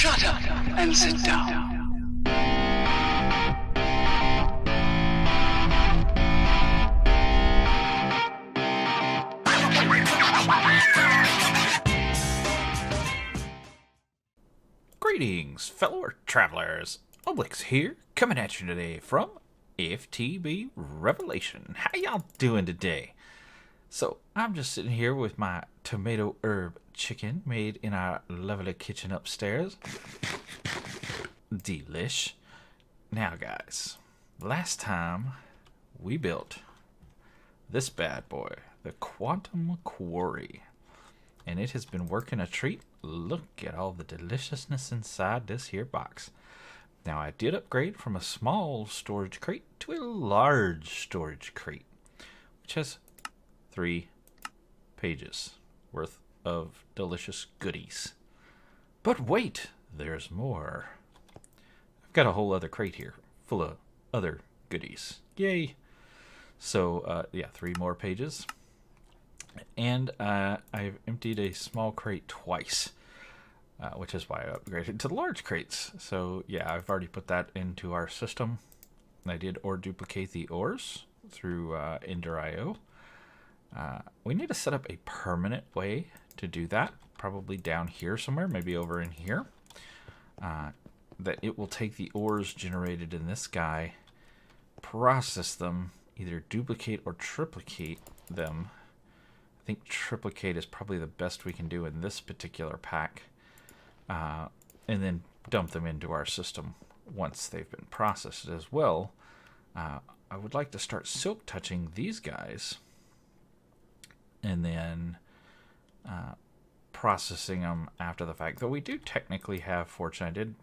Shut up and sit down. Greetings, fellow travelers. Oblix here, coming at you today from FTB Revelation. How y'all doing today? So, I'm just sitting here with my tomato herb chicken made in our lovely kitchen upstairs. Delish. Now, guys, last time we built this bad boy, the Quantum Quarry. And it has been working a treat. Look at all the deliciousness inside this here box. Now, I did upgrade from a small storage crate to a large storage crate, which has 3 pages worth of delicious goodies. But wait, there's more. I've got a whole other crate here full of other goodies. Yay! So, yeah, 3 more pages. And I've emptied a small crate twice, which is why I upgraded to the large crates. So yeah, I've already put that into our system. I did ore duplicate the ores through Ender.io. We need to set up a permanent way to do that, probably down here somewhere, maybe over in here. That it will take the ores generated in this guy, process them, either duplicate or triplicate them. I think triplicate is probably the best we can do in this particular pack, and then dump them into our system once they've been processed as well. I would like to start silk touching these guys and then processing them after the fact. Though we do technically have fortune. I did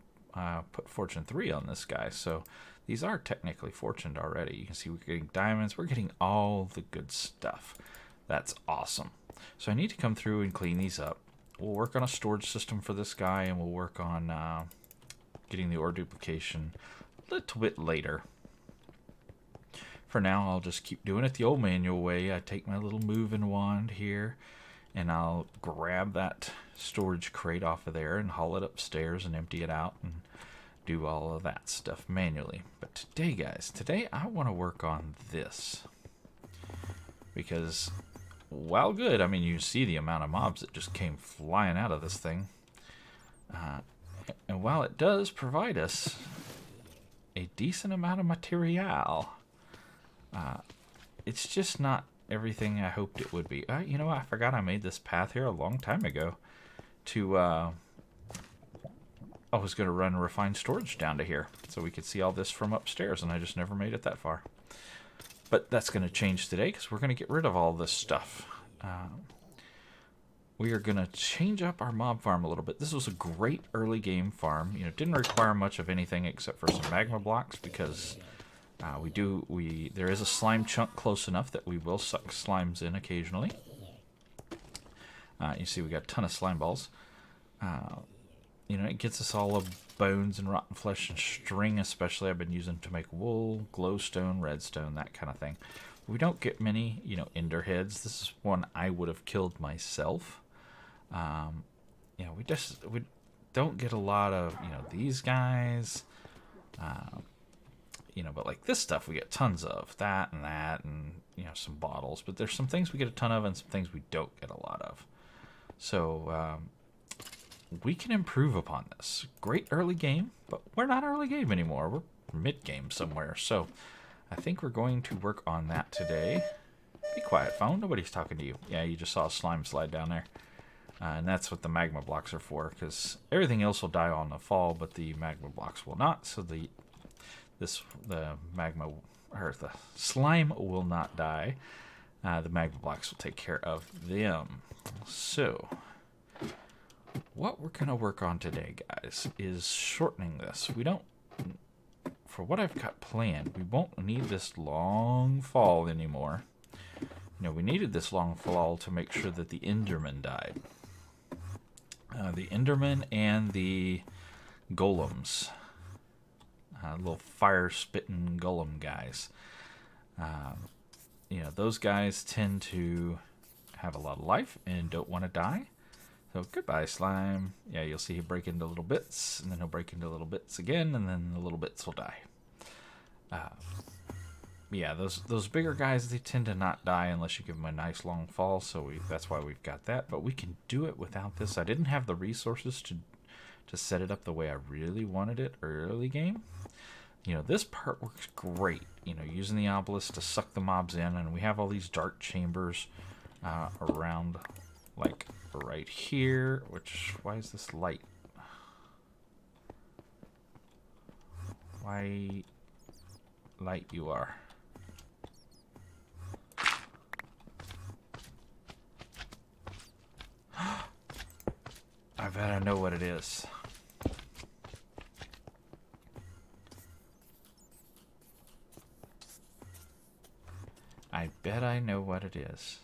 put fortune 3 on this guy, so these are technically fortuned already. You can see we're getting diamonds. We're getting all the good stuff. That's awesome. So I need to come through and clean these up. We'll work on a storage system for this guy, and we'll work on getting the ore duplication a little bit later. For now, I'll just keep doing it the old manual way. I take my little moving wand here, and I'll grab that storage crate off of there and haul it upstairs and empty it out and do all of that stuff manually. But today, guys, I want to work on this. Because while good, I mean, you see the amount of mobs that just came flying out of this thing. And while it does provide us a decent amount of material, it's just not everything I hoped it would be. You know, I forgot I made this path here a long time ago to... I was going to run refined storage down to here so we could see all this from upstairs, and I just never made it that far. But that's going to change today because we're going to get rid of all this stuff. We are going to change up our mob farm a little bit. This was a great early game farm. You know, it didn't require much of anything except for some magma blocks because there is a slime chunk close enough that we will suck slimes in occasionally. You see we got a ton of slime balls. You know, it gets us all of bones and rotten flesh and string, especially I've been using to make wool, glowstone, redstone, that kind of thing. We don't get many, you know, ender heads. This is one I would have killed myself. You know, we don't get a lot of, you know, these guys. You know, but like this stuff we get tons of, that, and you know, some bottles. But there's some things we get a ton of and some things we don't get a lot of. So, we can improve upon this. Great early game, but we're not early game anymore. We're mid-game somewhere. So I think we're going to work on that today. Be quiet, phone. Nobody's talking to you. Yeah, you just saw a slime slide down there. And that's what the magma blocks are for, because everything else will die on the fall, but the magma blocks will not. So the slime will not die. The magma blocks will take care of them. So what we're going to work on today, guys, is shortening this. We don't, for what I've got planned, we won't need this long fall anymore. You know, we needed this long fall to make sure that the Enderman died. The Enderman and the golems. Little fire-spitting golem guys. You know, those guys tend to have a lot of life and don't want to die. So goodbye, slime. Yeah, you'll see him break into little bits, and then he'll break into little bits again, and then the little bits will die. Yeah, those bigger guys, they tend to not die unless you give them a nice long fall, so that's why we've got that. But we can do it without this. I didn't have the resources to set it up the way I really wanted it early game. You know, this part works great, you know, using the obelisk to suck the mobs in, and we have all these dark chambers around, like, right here, which, why is this light? Why light you are? I bet I know what it is. I bet I know what it is.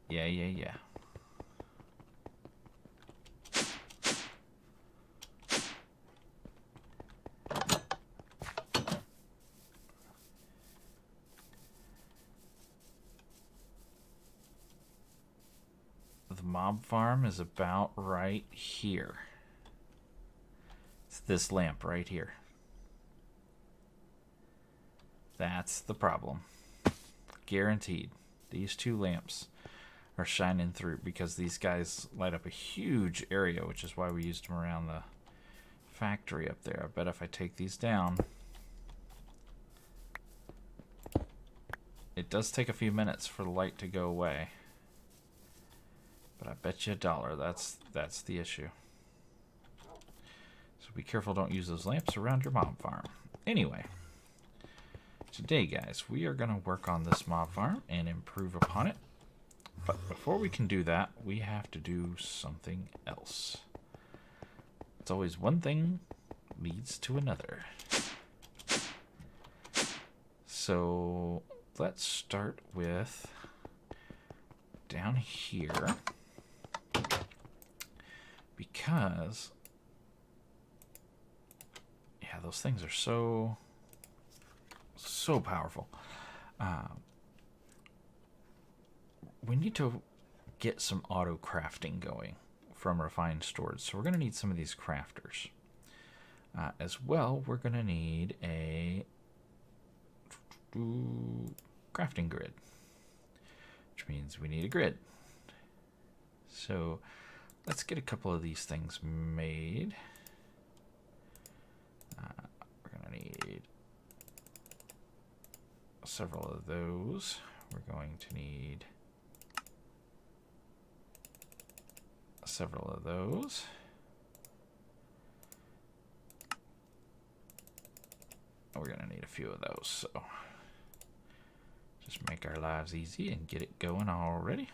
Yeah. The mob farm is about right here. It's this lamp right here. That's the problem. Guaranteed. These two lamps are shining through because these guys light up a huge area, which is why we used them around the factory up there. I bet if I take these down, it does take a few minutes for the light to go away. But I bet you $1 that's the issue. So be careful, don't use those lamps around your mob farm. Anyway, today, guys, we are going to work on this mob farm and improve upon it. But before we can do that, we have to do something else. It's always one thing leads to another. So let's start with down here, because yeah, those things are so powerful. We need to get some auto crafting going from refined storage, so we're going to need some of these crafters. As well, we're going to need a crafting grid, which means we need a grid. So let's get a couple of these things made. We're going to need several of those. We're going to need several of those. We're going to need a few of those, so just make our lives easy and get it going already.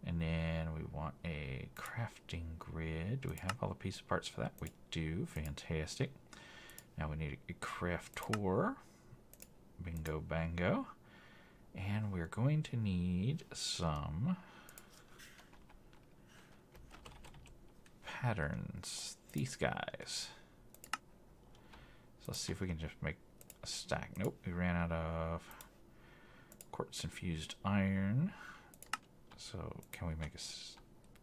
And then we want a crafting grid. Do we have all the piece parts for that? We do. Fantastic. Now we need a craftor. Bingo bango. And we're going to need some patterns. These guys. So let's see if we can just make a stack. Nope, we ran out of quartz infused iron. So can we make a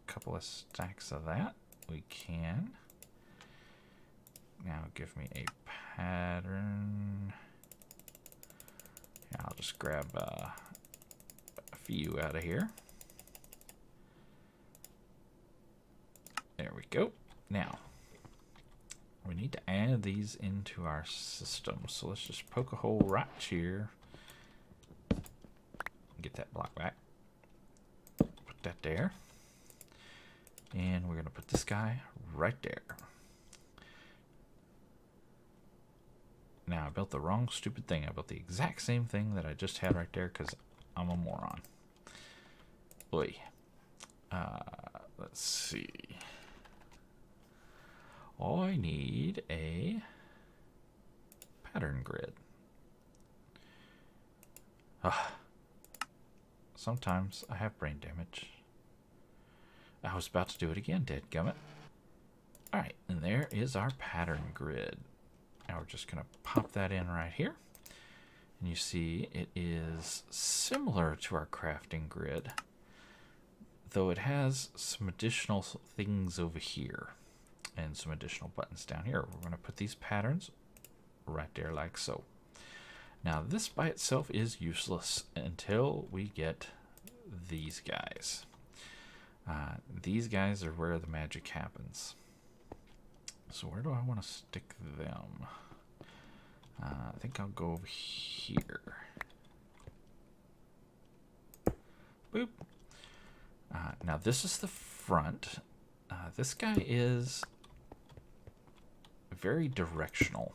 couple of stacks of that? We can. Now give me a pattern. Yeah, I'll just grab a few out of here. There we go. Now, we need to add these into our system. So let's just poke a hole right here. Get that block back. Put that there. And we're going to put this guy right there. Now, I built the wrong stupid thing. I built the exact same thing that I just had right there because I'm a moron. Oy. Let's see. I need a pattern grid. Sometimes I have brain damage. I was about to do it again, dadgummit. Alright, and there is our pattern grid. Now we're just going to pop that in right here. And you see it is similar to our crafting grid. though it has some additional things over here and some additional buttons down here. We're going to put these patterns right there like so. Now this by itself is useless until we get these guys. These guys are where the magic happens. So where do I want to stick them? I think I'll go over here. Boop. Now this is the front. This guy is very directional.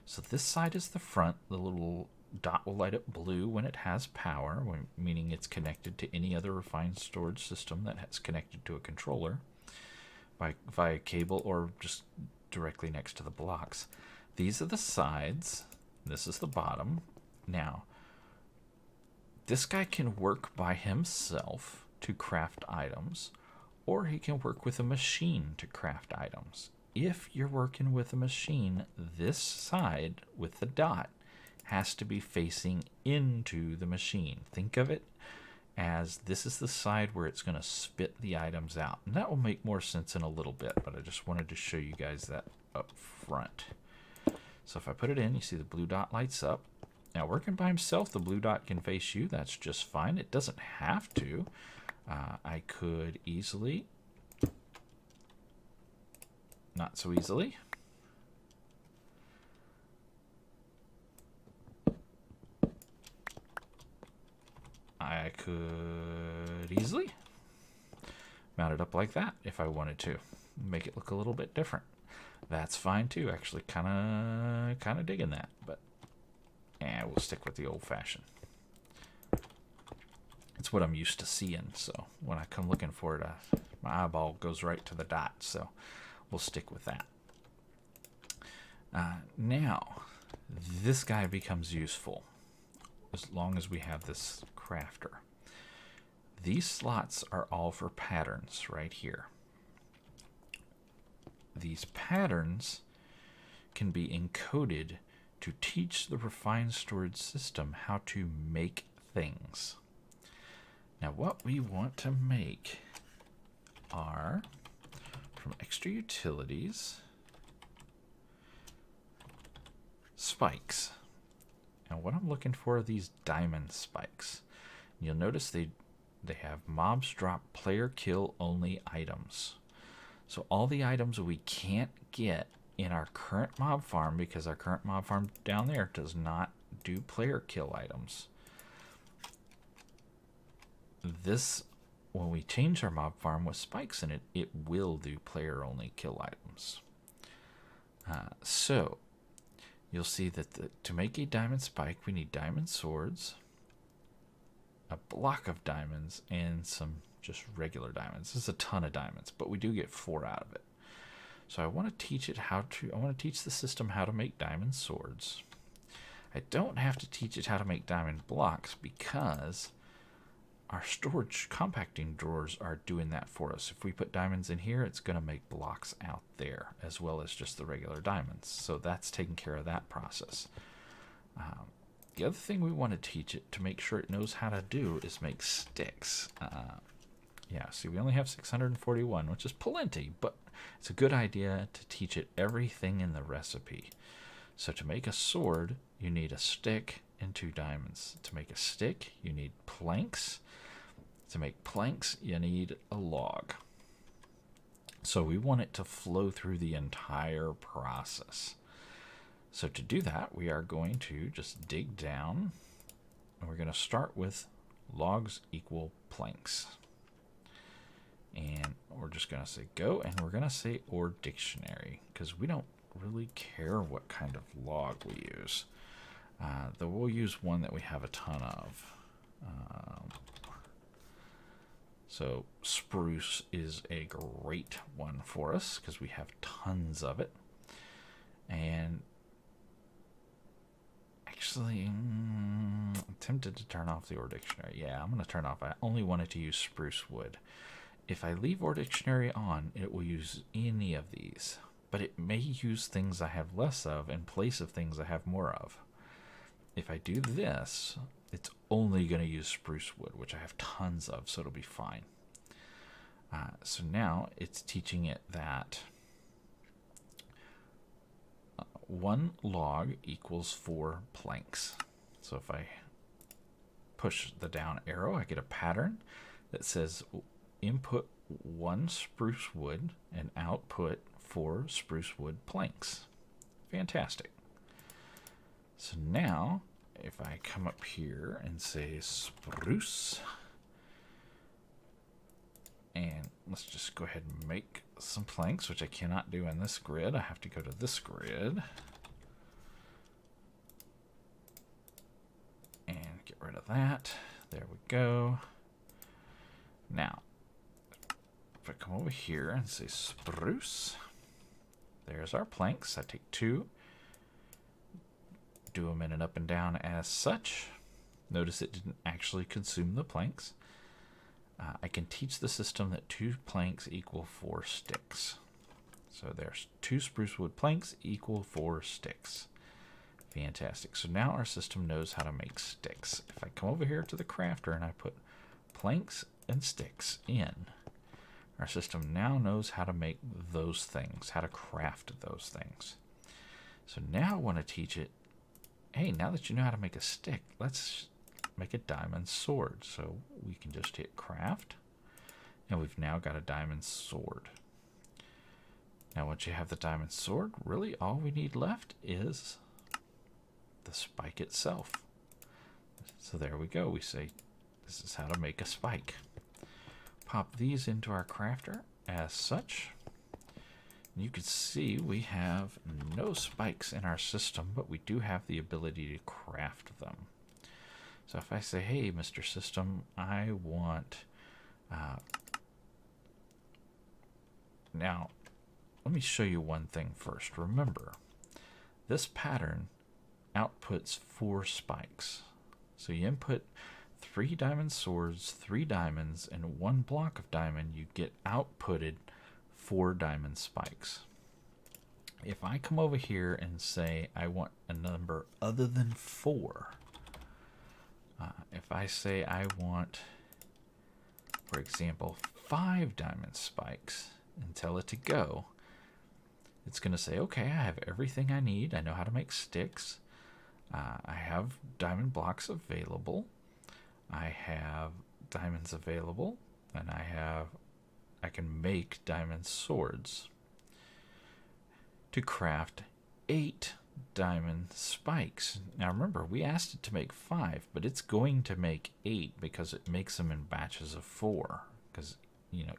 So this side is the front. The little dot will light up blue when it has power, meaning it's connected to any other refined storage system that has connected to a controller via cable or just directly next to the blocks. These are the sides. This is the bottom. Now, this guy can work by himself to craft items, or he can work with a machine to craft items. If you're working with a machine, this side with the dot has to be facing into the machine. Think of it as this is the side where it's going to spit the items out. And that will make more sense in a little bit, but I just wanted to show you guys that up front. So if I put it in, you see the blue dot lights up. Now working by himself, the blue dot can face you. That's just fine. It doesn't have to. I could easily, not so easily, I could easily mount it up like that if I wanted to. Make it look a little bit different. That's fine too. Actually, kind of digging that, but we'll stick with the old-fashioned. It's what I'm used to seeing, so when I come looking for it, my eyeball goes right to the dot, so we'll stick with that. Now, this guy becomes useful as long as we have this crafter. These slots are all for patterns right here. These patterns can be encoded to teach the refined storage system how to make things. Now what we want to make are, from extra utilities, spikes. And what I'm looking for are these diamond spikes. You'll notice they have mobs drop player kill only items. So all the items we can't get in our current mob farm, because our current mob farm down there does not do player kill items. This, when we change our mob farm with spikes in it, it will do player only kill items. So you'll see that to make a diamond spike, we need diamond swords, a block of diamonds, and some just regular diamonds. This is a ton of diamonds, but we do get 4 out of it. So I want to teach the system how to make diamond swords. I don't have to teach it how to make diamond blocks because our storage compacting drawers are doing that for us. If we put diamonds in here, it's going to make blocks out there as well as just the regular diamonds. So that's taking care of that process. The other thing we want to teach it to make sure it knows how to do is make sticks. Yeah, see, we only have 641, which is plenty, but it's a good idea to teach it everything in the recipe. So to make a sword, you need a stick and 2 diamonds. To make a stick, you need planks. To make planks, you need a log. So we want it to flow through the entire process. So to do that, we are going to just dig down, and we're going to start with logs equal planks. And we're just going to say go, and we're going to say or dictionary, because we don't really care what kind of log we use. Though we'll use one that we have a ton of. So spruce is a great one for us because we have tons of it. And actually, I'm tempted to turn off the or dictionary. Yeah, I'm going to turn off. I only wanted to use spruce wood. If I leave or dictionary on, it will use any of these. But it may use things I have less of in place of things I have more of. If I do this, it's only going to use spruce wood, which I have tons of, so it'll be fine. So now it's teaching it that 1 log equals 4 planks. So if I push the down arrow, I get a pattern that says input 1 spruce wood and output 4 spruce wood planks. Fantastic. So now if I come up here and say spruce, and let's just go ahead and make some planks, which I cannot do in this grid. I have to go to this grid and get rid of that. There we go. Now, if I come over here and say spruce, there's our planks. I take 2, do them in an up and down as such. Notice it didn't actually consume the planks. I can teach the system that 2 planks equal 4 sticks. So there's 2 spruce wood planks equal 4 sticks. Fantastic. So now our system knows how to make sticks. If I come over here to the crafter and I put planks and sticks in, our system now knows how to make those things, how to craft those things. So now I want to teach it, hey, now that you know how to make a stick, let's make a diamond sword. So we can just hit craft, and we've now got a diamond sword. Now once you have the diamond sword, really all we need left is the spike itself. So there we go. We say this is how to make a spike. Pop these into our crafter as such. You can see we have no spikes in our system, but we do have the ability to craft them. So if I say, hey, Mr. System, I want... now, let me show you one thing first. Remember, this pattern outputs 4 spikes. So you input 3 diamond swords, 3 diamonds, and 1 block of diamond, you get outputted 4 diamond spikes. If I come over here and say I want a number other than 4, if I say I want, for example, 5 diamond spikes and tell it to go, it's going to say, okay, I have everything I need. I know how to make sticks. I have diamond blocks available. I have diamonds available, and I can make diamond swords to craft 8 diamond spikes. Now remember, we asked it to make 5, but it's going to make 8 because it makes them in batches of 4, because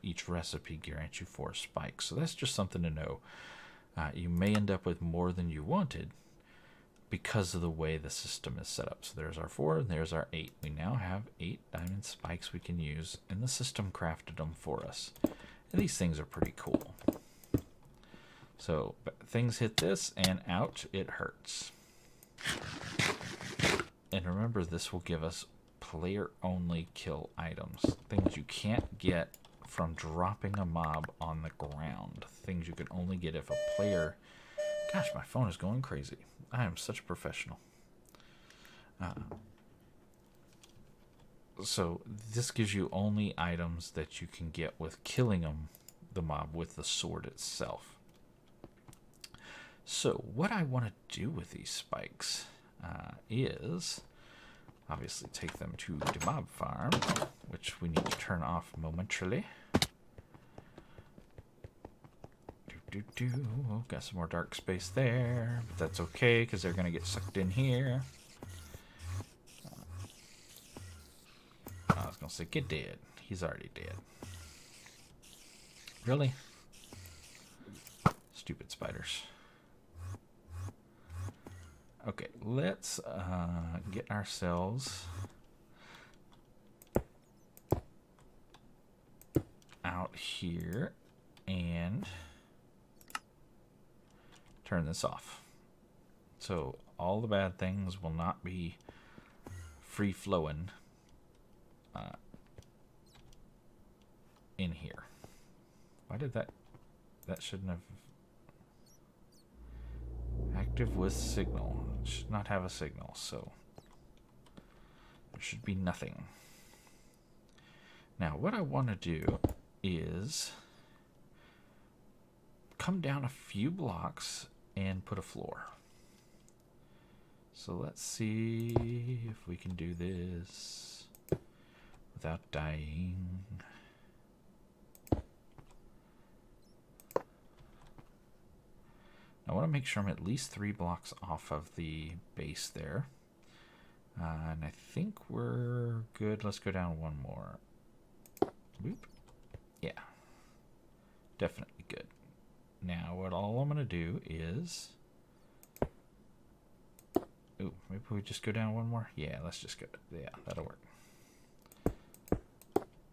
each recipe grants you 4 spikes. So that's just something to know. You may end up with more than you wanted because of the way the system is set up. So there's our 4 and there's our 8. We now have 8 diamond spikes we can use, and the system crafted them for us. And these things are pretty cool. So things hit this, and ouch, it hurts. And remember, this will give us player-only kill items. Things you can't get from dropping a mob on the ground. Things you can only get if a player... Gosh, my phone is going crazy. I am such a professional. So this gives you only items that you can get with killing the mob with the sword itself. So what I want to do with these spikes is obviously take them to the mob farm, which we need to turn off momentarily. Got some more dark space there, but that's okay because they're going to get sucked in here. I was going to say, get dead. He's already dead. Really? Stupid spiders. Okay, let's get ourselves out here and turn this off. So all the bad things will not be free flowing in here. Why did that shouldn't have active with signal. It should not have a signal, so there should be nothing. Now what I want to do is come down a few blocks and put a floor. So let's see if we can do this without dying. I want to make sure I'm at least 3 blocks off of the base there. And I think we're good. Let's go down one more. Boop. Yeah. Definitely good. Now, what all I'm going to do is... Ooh, maybe we just go down one more? Yeah, let's just go. Yeah, that'll work.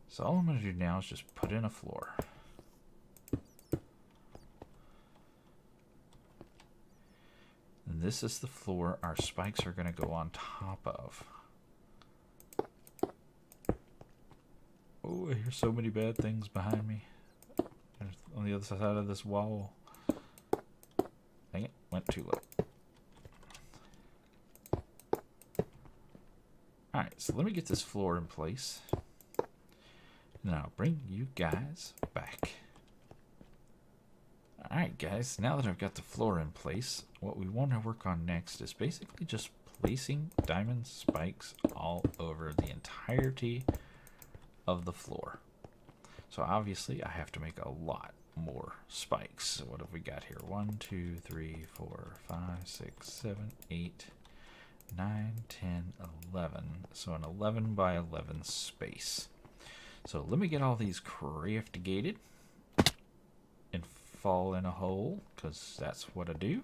So all I'm going to do now is just put in a floor. And this is the floor our spikes are going to go on top of. Oh, I hear so many bad things behind me. There's on the other side of this wall. Dang it, went too low. Alright, so let me get this floor in place. And I'll bring you guys back. Alright guys, now that I've got the floor in place, what we want to work on next is basically just placing diamond spikes all over the entirety of the floor. So obviously I have to make a lot more spikes. So what have we got here? 1, 2, 3, 4, 5, 6, 7, 8, 9, 10, 11. So an 11 by 11 space. So let me get all these craftigated and fall in a hole, because that's what I do.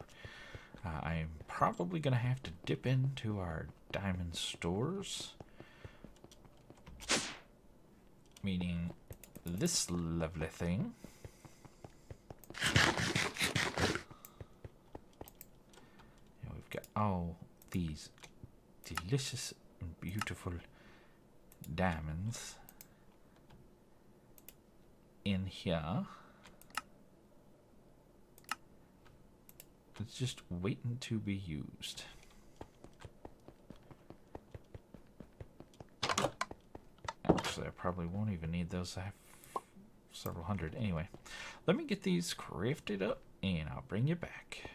I'm probably going to have to dip into our diamond stores. Meaning this lovely thing. And we've got all these delicious and beautiful diamonds in here. It's just waiting to be used. Actually, I probably won't even need those. I have several hundred. Anyway, let me get these crafted up and I'll bring you back.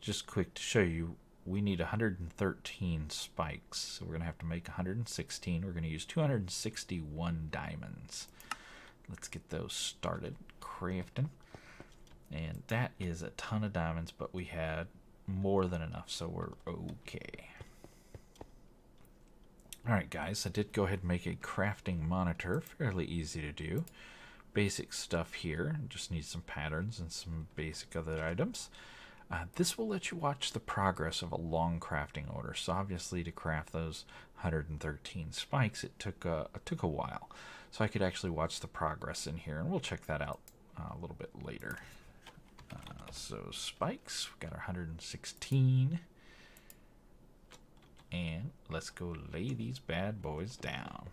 Just quick to show you, we need 113 spikes. So we're going to have to make 116. We're going to use 261 diamonds. Let's get those started crafting. And that is a ton of diamonds, but we had more than enough, so we're okay. Alright guys, I did go ahead and make a crafting monitor. Fairly easy to do. Basic stuff here. Just need some patterns and some basic other items. This will let you watch the progress of a long crafting order. So obviously to craft those 113 spikes, it took a while. So I could actually watch the progress in here, and we'll check that out a little bit later. So spikes, we've got our 116. And let's go lay these bad boys down.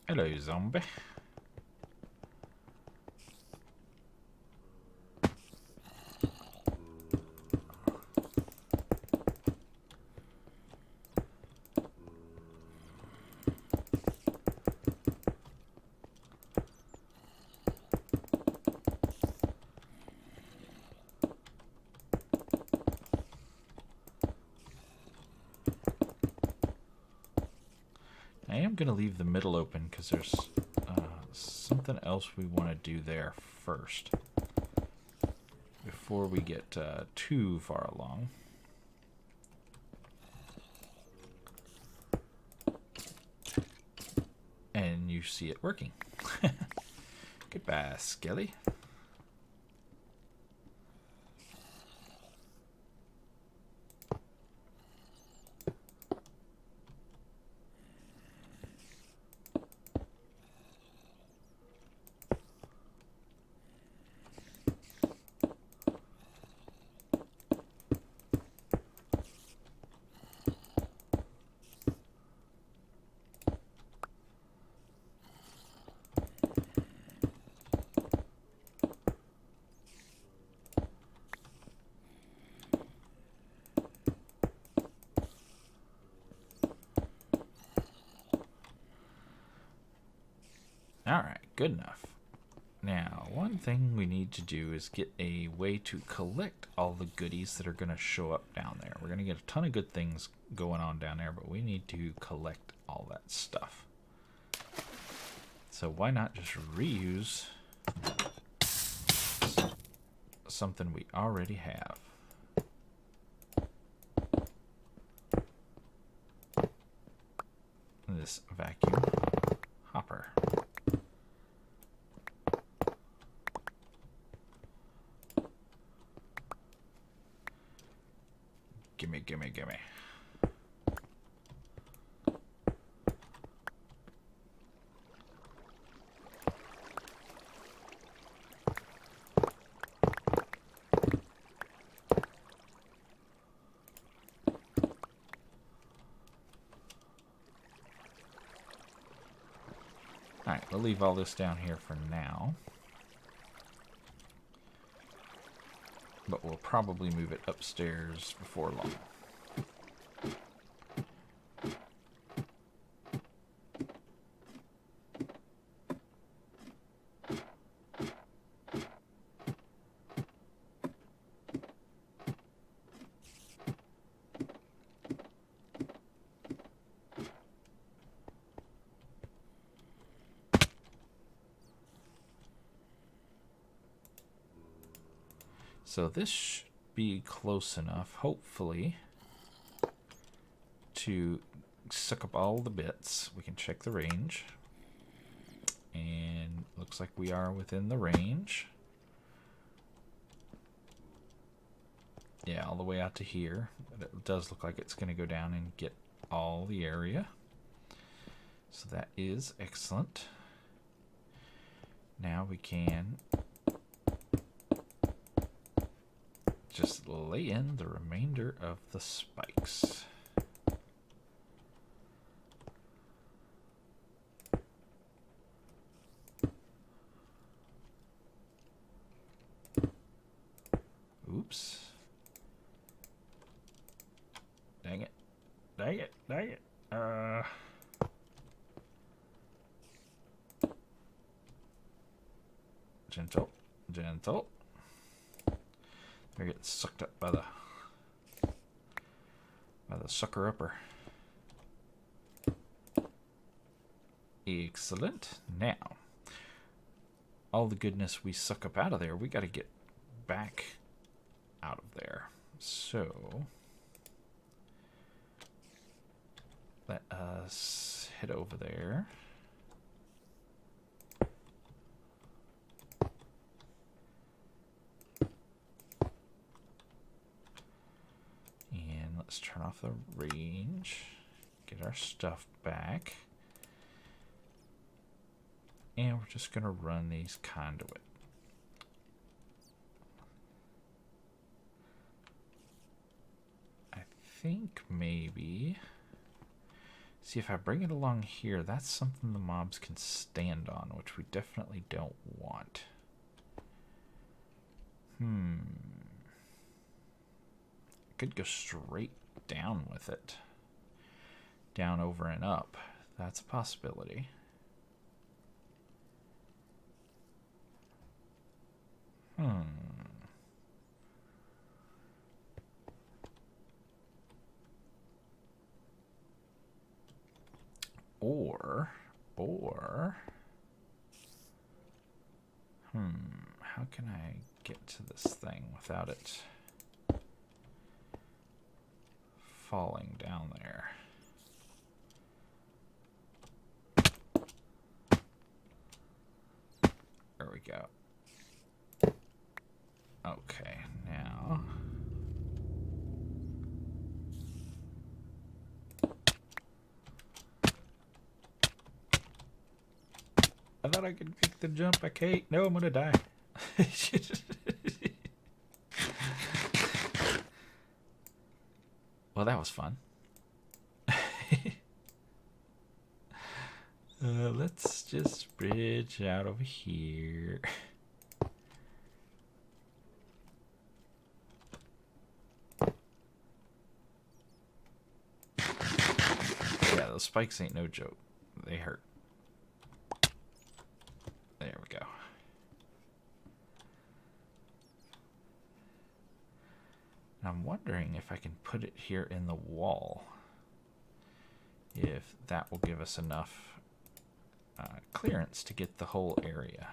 Hello, zombie. I am going to leave the middle open because there's something else we want to do there first before we get too far along. And you see it working. Goodbye, Skelly. Alright, good enough. Now, one thing we need to do is get a way to collect all the goodies that are going to show up down there. We're going to get a ton of good things going on down there, but we need to collect all that stuff. So why not just reuse something we already have? This vacuum hopper. Gimme, gimme, gimme. Alright, we'll leave all this down here for now. But we'll probably move it upstairs before long. So this should be close enough, hopefully, to suck up all the bits. We can check the range. And looks like we are within the range. Yeah, all the way out to here. But it does look like it's going to go down and get all the area. So that is excellent. Now we can just lay in the remainder of the spikes. Oops. Dang it. Dang it. Dang it. Gentle. Gentle. They're getting sucked up by the sucker upper. Excellent. Now, all the goodness we suck up out of there, we got to get back out of there. So, let us head over there. Let's turn off the range, get our stuff back, and we're just going to run these conduit. I think maybe, see if I bring it along here, that's something the mobs can stand on, which we definitely don't want. Could go straight down with it. Down, over, and up. That's a possibility. Or how can I get to this thing without it falling down there? There we go. Okay, now I thought I could make the jump. I can't. No, I'm gonna die. Well, that was fun. Let's just bridge out over here. Yeah, those spikes ain't no joke. They hurt. There we go. I'm wondering if I can put it here in the wall. If that will give us enough clearance to get the whole area.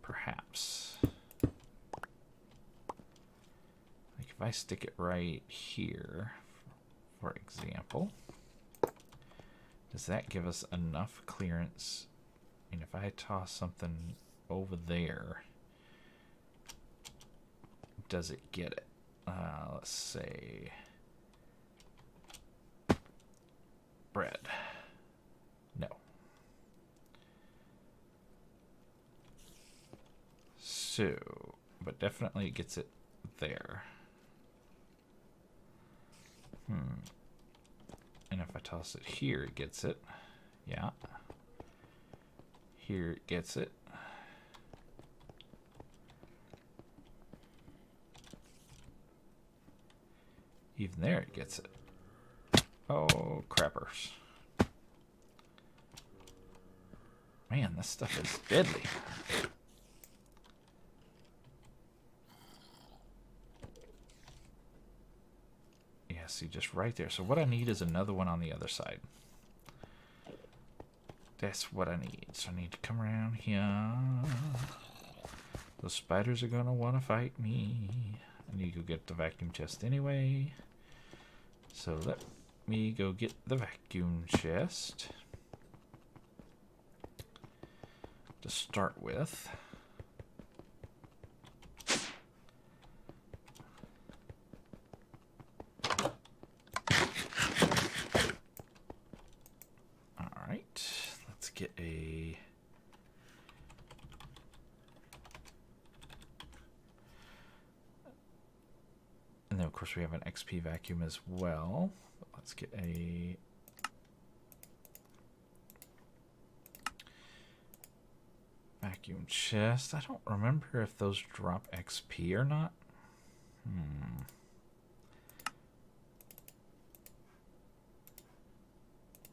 Perhaps. Like if I stick it right here, for example, does that give us enough clearance? And if I toss something over there, does it get it? Let's say bread. No. So, but definitely it gets it there. And if I toss it here, it gets it. Yeah. Here it gets it. Even there it gets it. Oh, crappers. Man, this stuff is deadly. Yeah, see, just right there. So what I need is another one on the other side. That's what I need. So I need to come around here. Those spiders are going to want to fight me. I need to go get the vacuum chest anyway. So let me go get the vacuum chest to start with. Alright, let's get a... And then of course we have an XP vacuum as well. Let's get a... vacuum chest. I don't remember if those drop XP or not.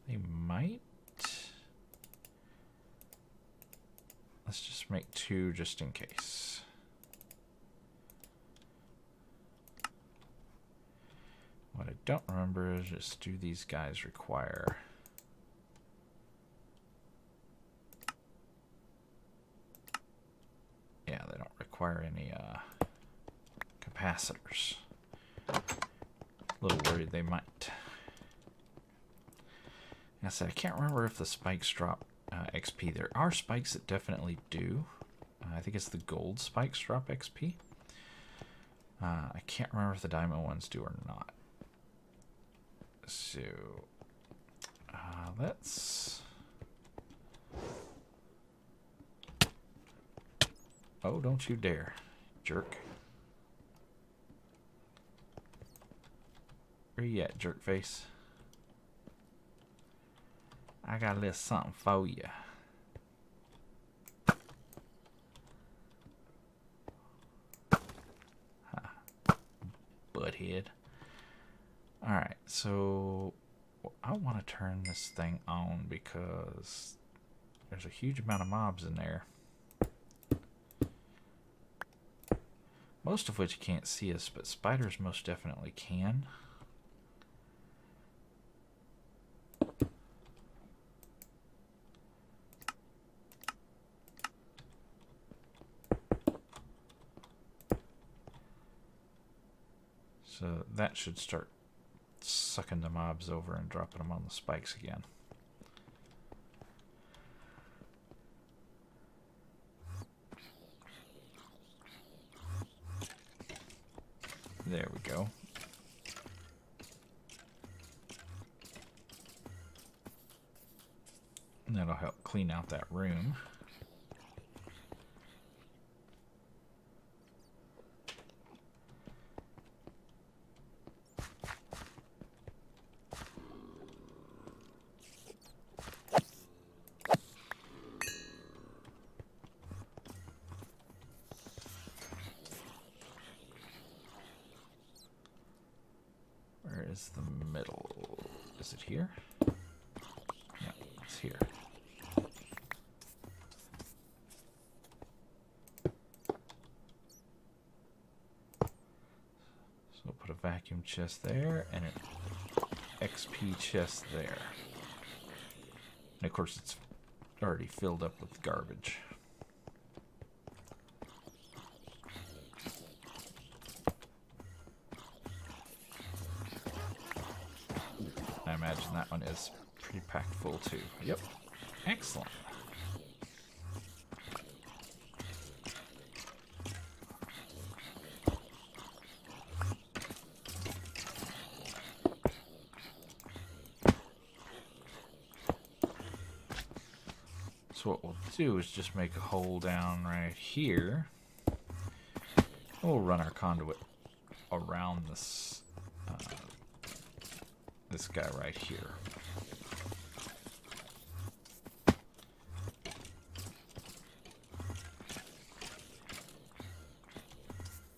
They might. Let's just make 2 just in case. What I don't remember is just do these guys require... Yeah, they don't require any capacitors. A little worried they might. I said I can't remember if the spikes drop XP. There are spikes that definitely do. I think it's the gold spikes drop XP. I can't remember if the diamond ones do or not. So let's... Oh, don't you dare, jerk. Where you at, jerk face? I got a little something for you. Huh. Butthead. Alright, so I want to turn this thing on because there's a huge amount of mobs in there. Most of which can't see us, but spiders most definitely can. So that should start sucking the mobs over and dropping them on the spikes again. There we go. And that'll help clean out that room. Is the middle? Is it here? Yeah, it's here. Chrome chest there, and an XP chest there. And of course it's already filled up with garbage. I imagine that one is pretty packed full too. Yep. Excellent. So what we'll do is just make a hole down right here. We'll run our conduit around this this guy right here.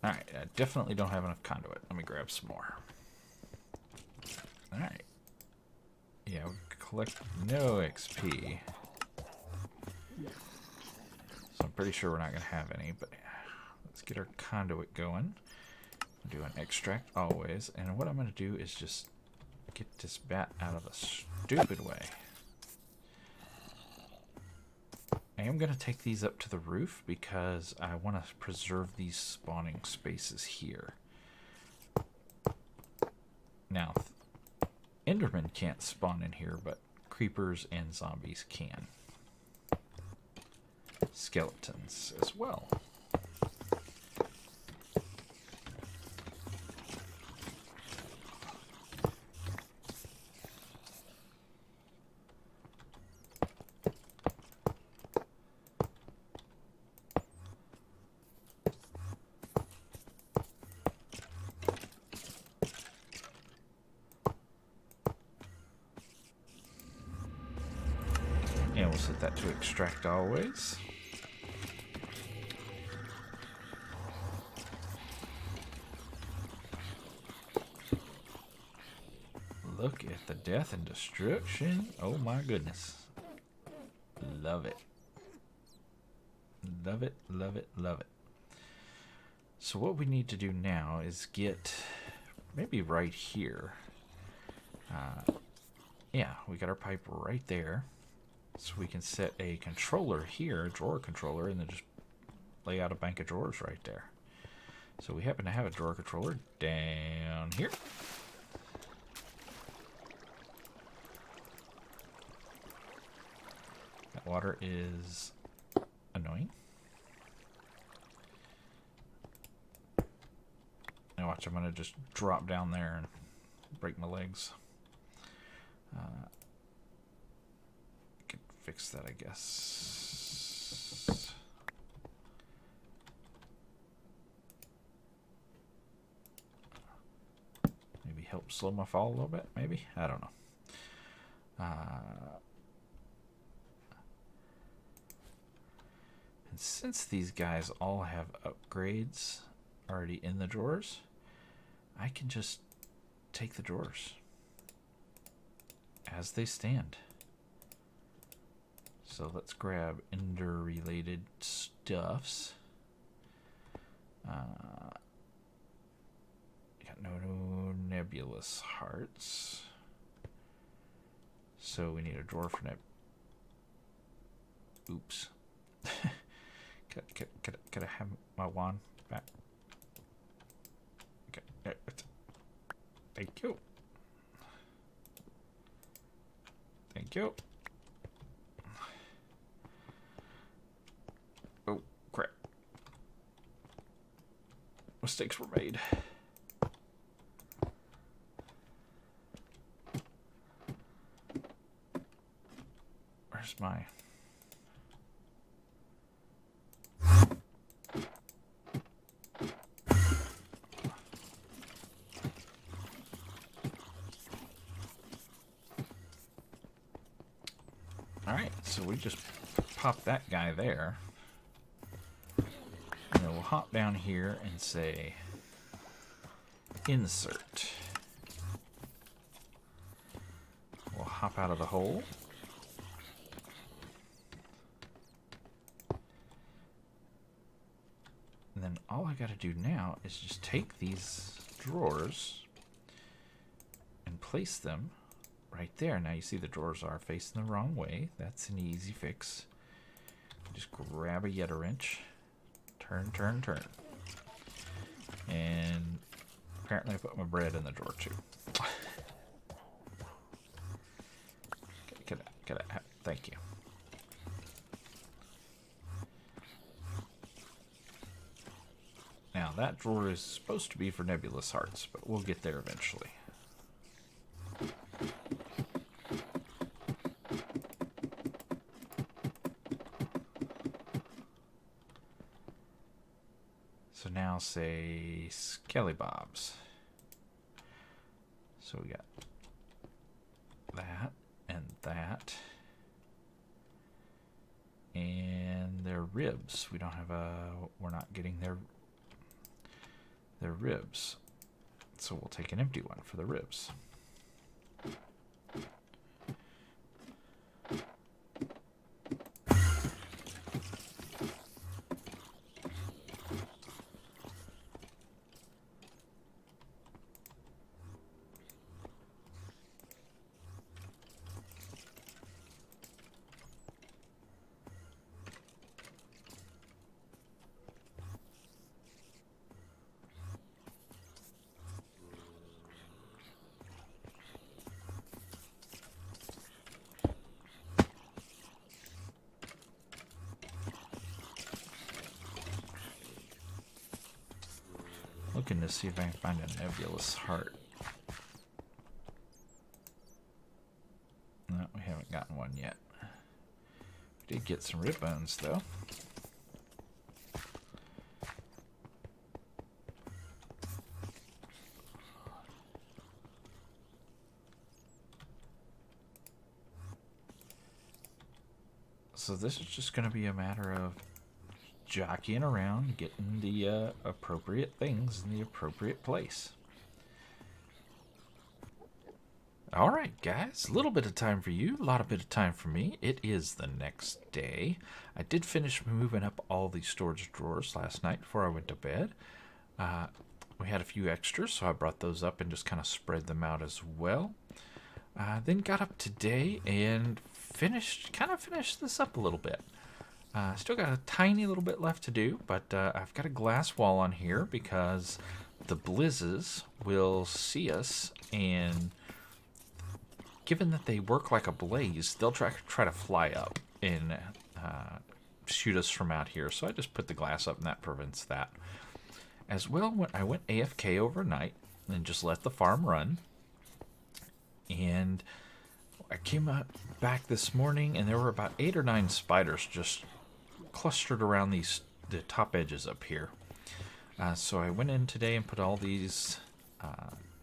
Alright, I definitely don't have enough conduit. Let me grab some more. Alright. Yeah, we collect no XP. So I'm pretty sure we're not going to have any, but let's get our conduit going. Do an extract always, and what I'm going to do is just get this bat out of the stupid way. I am going to take these up to the roof because I want to preserve these spawning spaces here. Now, Endermen can't spawn in here, but creepers and zombies can. Skeletons as well. And we'll set that to extract always. Look at the death and destruction. Oh my goodness. Love it. Love it, love it, love it. So what we need to do now is get maybe right here. Yeah, we got our pipe right there. So we can set a controller here, a drawer controller, and then just lay out a bank of drawers right there. So we happen to have a drawer controller down here. That water is annoying. Now watch, I'm going to just drop down there and break my legs. Could fix that, I guess. Maybe help slow my fall a little bit, maybe? I don't know. And since these guys all have upgrades already in the drawers, I can just take the drawers as they stand. So let's grab Ender related stuffs. Got no nebulous hearts. So we need a drawer for Oops. Could I have my wand back? Okay. Thank you. Thank you. Oh, crap. Mistakes were made. Where's my... Alright, so we just pop that guy there. And then we'll hop down here and say insert. We'll hop out of the hole. And then all I gotta do now is just take these drawers place them right there. Now you see the drawers are facing the wrong way. That's an easy fix. Just grab a Yeta wrench, turn, turn, turn. And apparently I put my bread in the drawer too. Thank you. Now that drawer is supposed to be for nebulous hearts, but we'll get there eventually. So now say Skelly Bobs. So we got that and that. And their ribs. We don't have we're not getting their ribs. So we'll take an empty one for the ribs. Looking to see if I can find a nebulous heart. No, we haven't gotten one yet. We did get some rib bones, though. So this is just going to be a matter of jockeying around, getting the appropriate things in the appropriate place. All right, guys, a little bit of time for you, a bit of time for me. It is the next day. I did finish moving up all the storage drawers last night before I went to bed. We had a few extras, so I brought those up and just kind of spread them out as well. Then got up today and finished this up a little bit. Still got a tiny little bit left to do, but I've got a glass wall on here because the blizzes will see us, and given that they work like a blaze, they'll try to fly up and shoot us from out here. So I just put the glass up, and that prevents that. As well, when I went AFK overnight and just let the farm run, and I came back this morning, and there were about 8 or 9 spiders just clustered around the top edges up here. So I went in today and put all these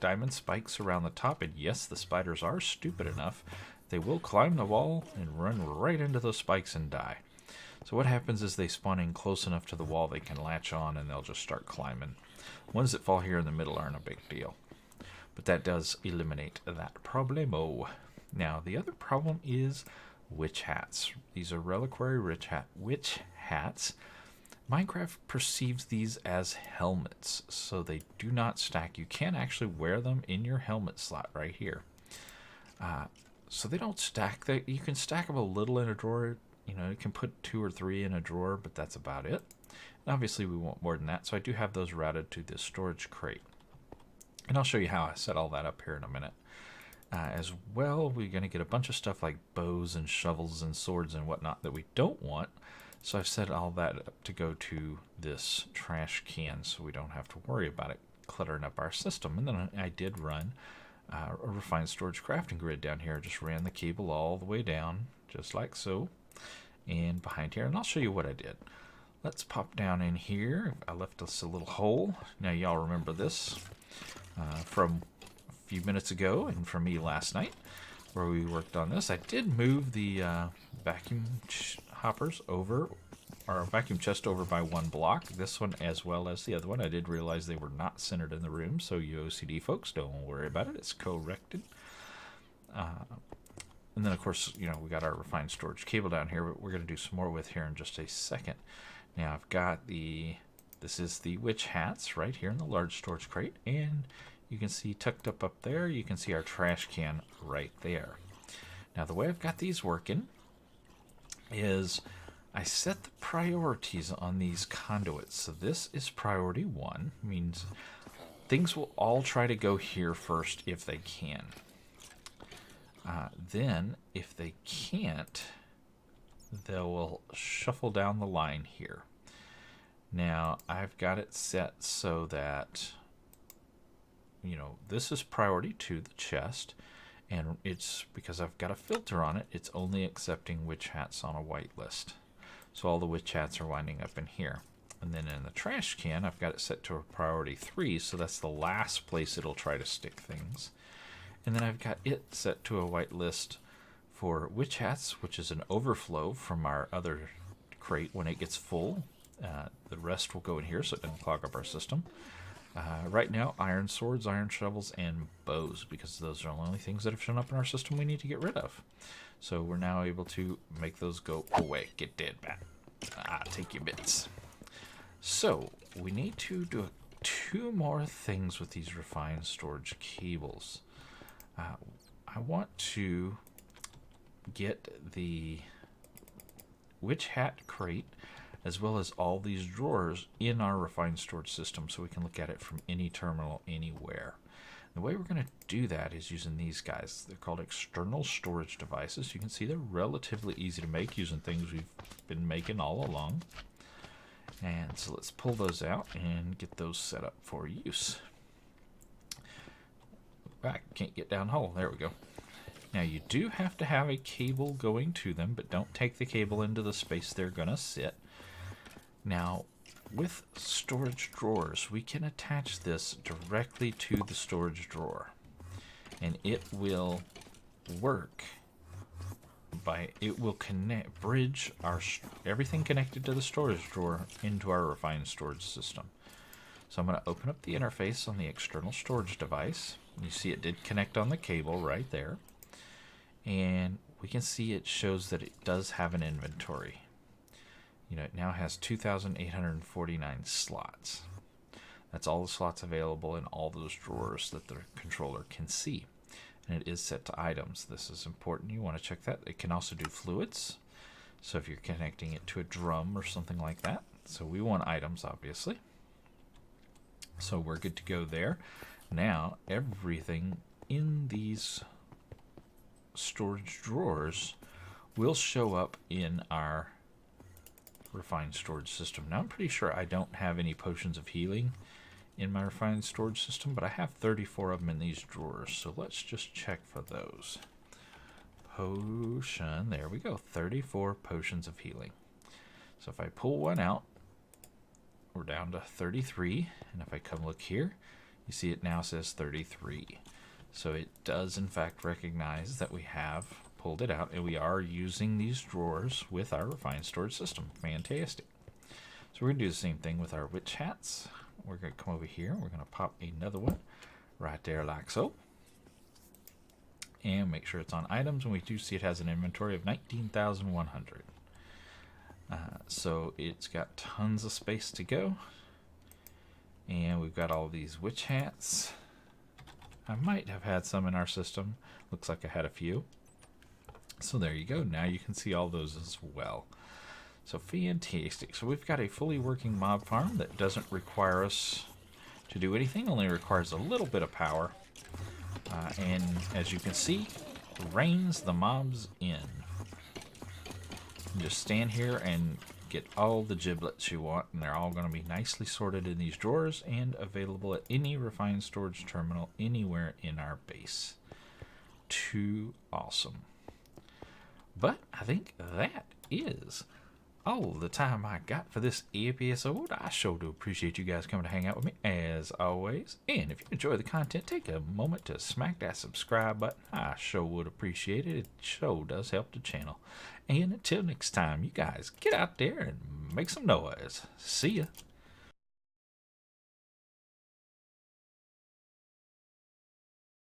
diamond spikes around the top, and yes, the spiders are stupid enough. They will climb the wall and run right into those spikes and die. So what happens is they spawn in close enough to the wall they can latch on, and they'll just start climbing. Ones that fall here in the middle aren't a big deal. But that does eliminate that problemo. Now, the other problem is witch hats. These are reliquary witch hats. Minecraft perceives these as helmets, so they do not stack. You can actually wear them in your helmet slot right here. So they don't stack. You can stack them a little in a drawer. You know, you can put 2 or 3 in a drawer, but that's about it. And obviously, we want more than that, so I do have those routed to this storage crate. And I'll show you how I set all that up here in a minute. As well, we're going to get a bunch of stuff like bows and shovels and swords and whatnot that we don't want. So I've set all that up to go to this trash can so we don't have to worry about it cluttering up our system. And then I did run a refined storage crafting grid down here. I just ran the cable all the way down, just like so, and behind here. And I'll show you what I did. Let's pop down in here. I left us a little hole. Now y'all remember this from few minutes ago and from me last night where we worked on this. I did move the vacuum hoppers over, or vacuum chest over by 1 block. This one as well as the other one. I did realize they were not centered in the room, so you OCD folks, don't worry about it. It's corrected. And then of course, you know, we got our refined storage cable down here, but we're going to do some more with here in just a second. Now I've got this is the witch hats right here in the large storage crate, and you can see tucked up there, you can see our trash can right there. Now the way I've got these working is I set the priorities on these conduits. So this is priority 1, means things will all try to go here first if they can. Then, if they can't, they will shuffle down the line here. Now, I've got it set so that, you know, this is priority 2, the chest, and it's because I've got a filter on it, it's only accepting witch hats on a white list. So all the witch hats are winding up in here. And then in the trash can, I've got it set to a priority 3, so that's the last place it'll try to stick things. And then I've got it set to a white list for witch hats, which is an overflow from our other crate when it gets full. The rest will go in here so it doesn't clog up our system. Right now, iron swords, iron shovels, and bows, because those are the only things that have shown up in our system we need to get rid of. So we're now able to make those go away. Get dead, bat. Take your bits. So we need to do 2 more things with these refined storage cables. I want to get the witch hat crate as well as all these drawers in our refined storage system so we can look at it from any terminal anywhere. The way we're going to do that is using these guys. They're called external storage devices. You can see they're relatively easy to make using things we've been making all along. And so let's pull those out and get those set up for use. I can't get down the hole. There we go. Now you do have to have a cable going to them, but don't take the cable into the space they're going to sit. Now, with storage drawers, we can attach this directly to the storage drawer. And it will work by, it will bridge everything connected to the storage drawer into our refined storage system. So I'm going to open up the interface on the external storage device. You see it did connect on the cable right there. And we can see it shows that it does have an inventory. You know, it now has 2,849 slots. That's all the slots available in all those drawers that the controller can see. And it is set to items. This is important. You want to check that. It can also do fluids. So if you're connecting it to a drum or something like that. So we want items, obviously. So we're good to go there. Now, everything in these storage drawers will show up in our refined storage system. Now, I'm pretty sure I don't have any potions of healing in my refined storage system, but I have 34 of them in these drawers. So let's just check for those. Potion, there we go, 34 potions of healing. So if I pull one out, we're down to 33, and if I come look here, you see it now says 33. So it does in fact recognize that we have pulled it out, and we are using these drawers with our refined storage system. Fantastic. So we're going to do the same thing with our witch hats. We're going to come over here, we're going to pop another one right there like so. And make sure it's on items, and we do see it has an inventory of 19,100. So it's got tons of space to go. And we've got all these witch hats. I might have had some in our system. Looks like I had a few. So there you go. Now you can see all those as well. So fantastic. So we've got a fully working mob farm that doesn't require us to do anything. Only requires a little bit of power. And as you can see, reins the mobs in. You just stand here and get all the giblets you want, and they're all going to be nicely sorted in these drawers and available at any refined storage terminal anywhere in our base. Too awesome. But I think that is all the time I got for this episode. I sure do appreciate you guys coming to hang out with me as always. And if you enjoy the content, take a moment to smack that subscribe button. I sure would appreciate it. It sure does help the channel. And until next time, you guys get out there and make some noise. See ya.